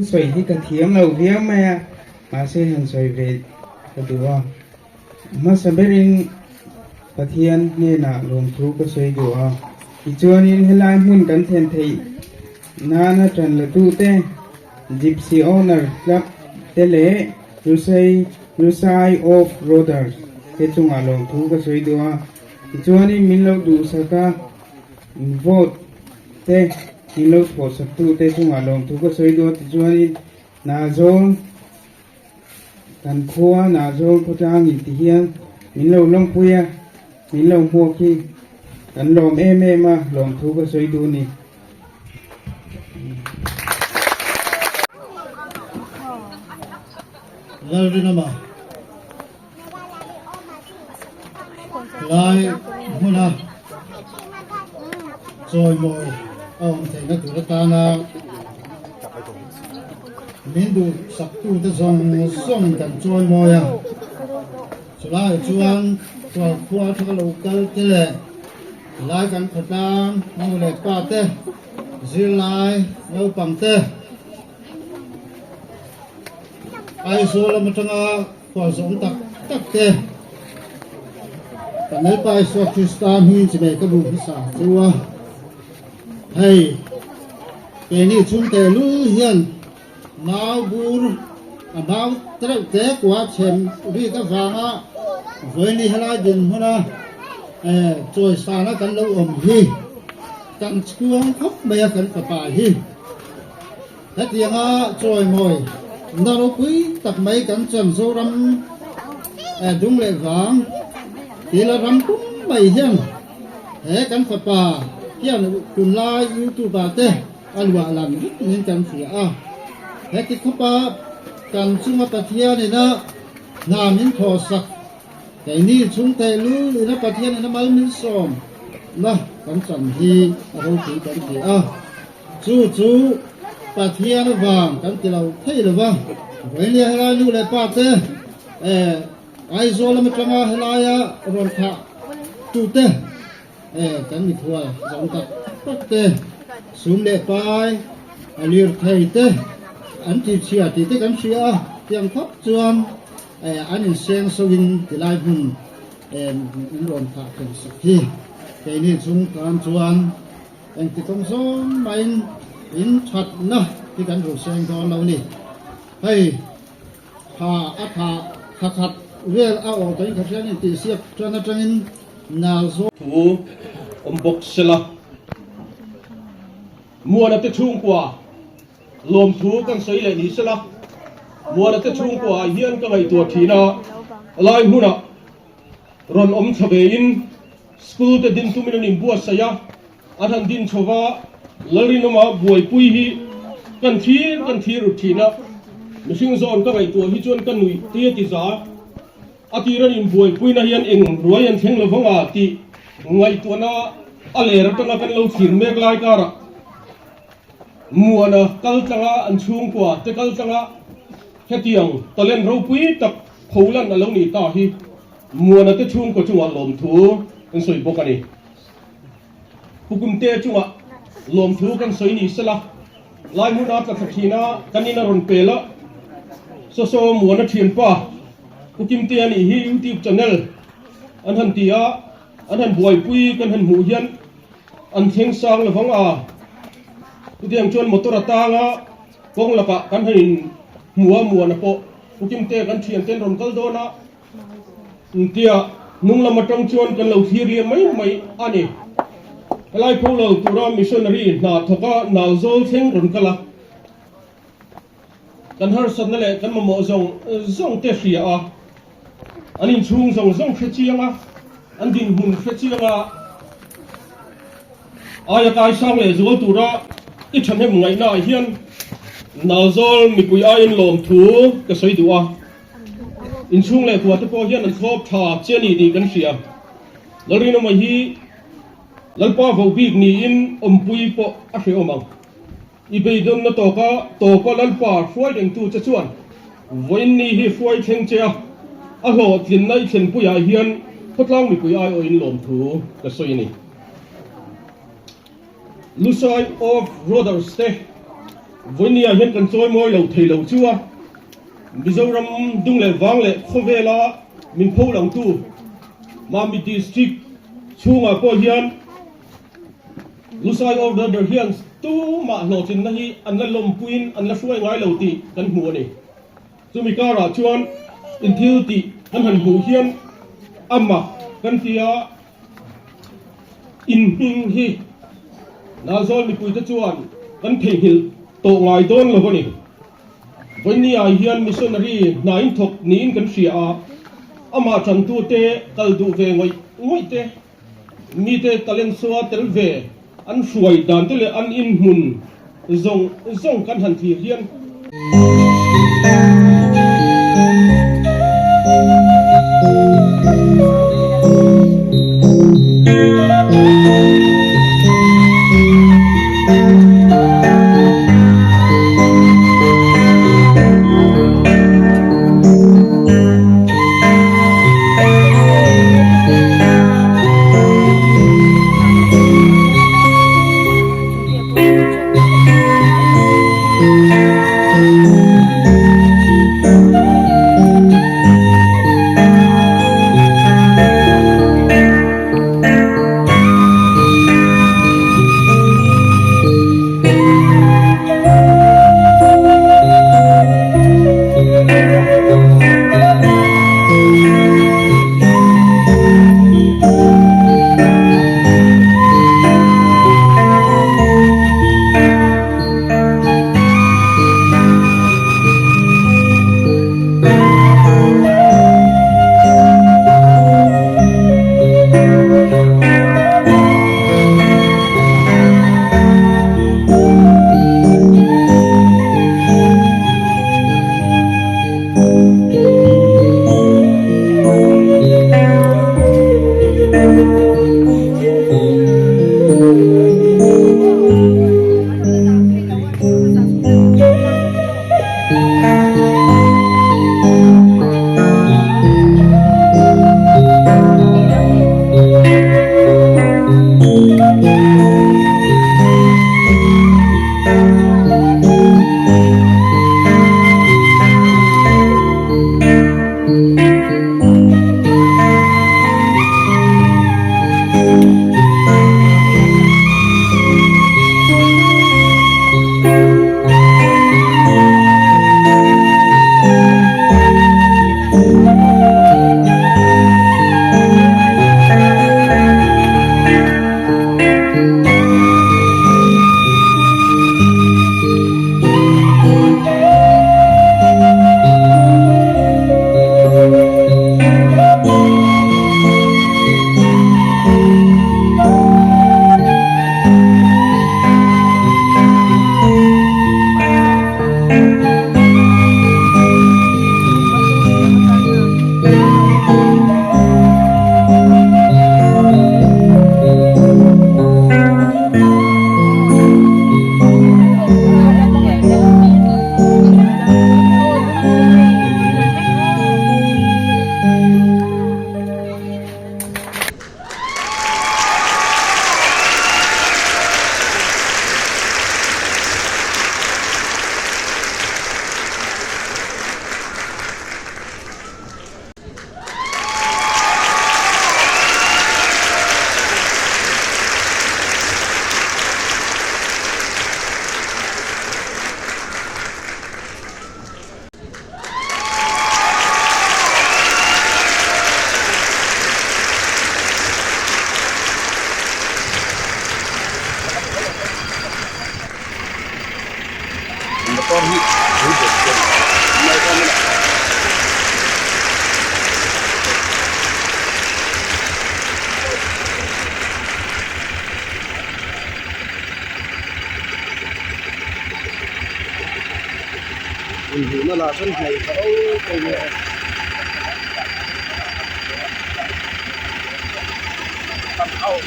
soi hi kan thiam lo viam ma se han soi ve ka duwa ma saberin pathian ne na lom thu ka soi duwa i chuan in helai mun kan then thei na na tran la tu te gypsy owner club te le rusai of roaders te chunga lom thu ka soi duwa i chuan in min lo du saka vote te in lo phot sak tu te chunga lom thu ka soi duwa ti chuan in na zong kan khua na zong ko tang in ti hian min lo long puya min lo mo ki kan lom ma lom thu ka soi du ni Lalrinama Lai Muna Rồi mồi ông thầy nó tụi ta na miễn đủ sắp tu ta xong xong cần rồi mồi à cho lại chuan cho qua cho cái lỗ cái thế này lại cần thật đang mua lại ba thế giữ lại lâu bằng thế ai số là một trong quả giống tắc tắc thế cái này bài số Tristan hi chỉ về cái bụng xả chúa hay cái này chúng ta lưu hiền máu bùn máu trắc tế quá chém vì cái vàng á với đi hai दिन hôm rồi xa nó cần lâu hi cần cuống khóc bây giờ cần phải bài hi hết tiếng rồi ngồi nó đâu quý tập mấy cần trần số rắm đúng lệ vàng thì là rắm cũng mày hiền thế cần phải bài hiền cùng la YouTube tê anh bảo làm rất nên cần phải thế thì khóc cần chung mà bát thiên này nó làm những thọ sắc cái này chúng ta lưu nó bát thiên này nó mới mình xóm nó cần trần hi không chỉ cần gì chú bát thiên nó vàng cần thì lâu thấy là vàng với này là lưu lại bát tê ai rồi là một trong hai lại rồi thà tu tê cần đi thua giống ta tê xuống lệ bài liệt thầy tê anh chỉ chia thì tê cần chia tiếng khóc chuan anh xem sau hình thì lại hùng rồi thà cần sakhi cái này chúng cần chuan anh thì công số mình in thật nữa thì cần rồi xem con đâu nè hay thà về ao cái cái này thì xếp cho nó trên nào số thu bốc sela mua nó tới chung qua lom thu kan soi le ni sela mua nó tới chung qua hiền cái ngày tuổi thì na lai huna ron chabe in school te din tu min nim bua saya athan din chowa lalino ma buai pui hi kan thi ru thi na missing zone cái ngày tuổi hi chon kan nui tia ti za ati ran in buai pui na hian eng ruai an theng lo vonga ti ngai tu na ale ra tanga kan lo thir mek lai kara mua na kal changa an chung kwa te kal changa hetiang talen ro pui tak kholan alo ni ta hi mua na te chung ko chunga lom thu kan soi bokani hukum te chunga lom thu kan soi ni sala lai mu na ta thina kanina ron pela so mua na thian pa hukum te ani hi YouTube channel an han tia an han buai pui kan han hu hian an theng sang lawanga utiang chuan motor atanga kong laka kan hanin mua na po hukim te kan thian ten ron kal dona tia nung lama tang chuan kan lo thiri mai ani lai pholo tura missionary na thoka nalzol theng ron kala kan har san le kan mo zong te hria anin chung zong khechianga an din hun khechianga aya kai sang le zo tura i thane ngai na hian nalzol mi pui a in lom thu ka soi duwa in chung le kwa te po hian an thop tha cheni ni kan hria lalrino mai hi lalpa vo big ni in pui po a hre omang i beidon na to ka lalpa fuai deng tu cha chuan voin ni hi fuai theng che a ho tin nai chen pui a hian potlang mi pui ai o in lom thu ka soi ni Lusai of Roaders te với nia hiện cần trôi môi lầu thầy lầu chua bây giờ ram dung lệ vang lệ khô về la mình phô lòng tu mà mình district chung à po hiền lusai order der hiền tu mà lo trên này anh là lom queen anh là suy ngay lầu tị cần mùa này chúng mình cao ra chuan in thiêu tị anh hành hữu hiền amma cần thia in hing hi na zol mi pui ta chuan kan thei hil to ngai don lo ni với ni ai hian missionary na in thok ni in kan sia ama chan tu te kal du ve ngoi te mi te talen suwa tel ve an suai dan te le an in mun zong kan han thi hian nó là sân thầy có công nghệ tập thâu